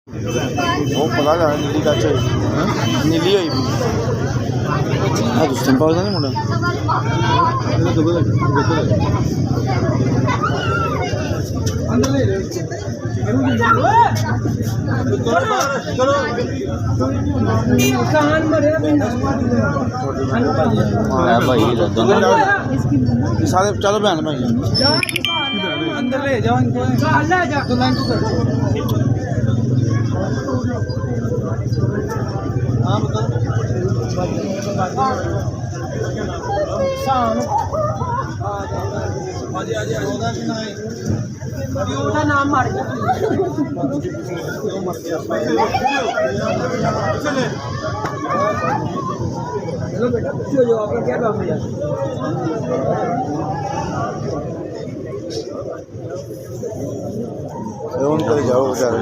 ਉਹ ਪਤਾ ਲੱਗਾ ਨੀਲੀ ਟੱਚ ਹੋਈ ਨੀਲੀ ਹੋਈ ਵੀ ਆ ਤੂੰ ਸਟੈਂਪ ਪਾਉਦਾ ਨਹੀਂ ਮੁੰਡਾ ਅੰਦਰ ਲੈ सारे चलो बहन भाई अंदर ले जाओ इनको ले जा तो लाइन को हाँ बताओ नाम मार हेलो बेटा जो आपका क्या काम है यार जाओ बेचारे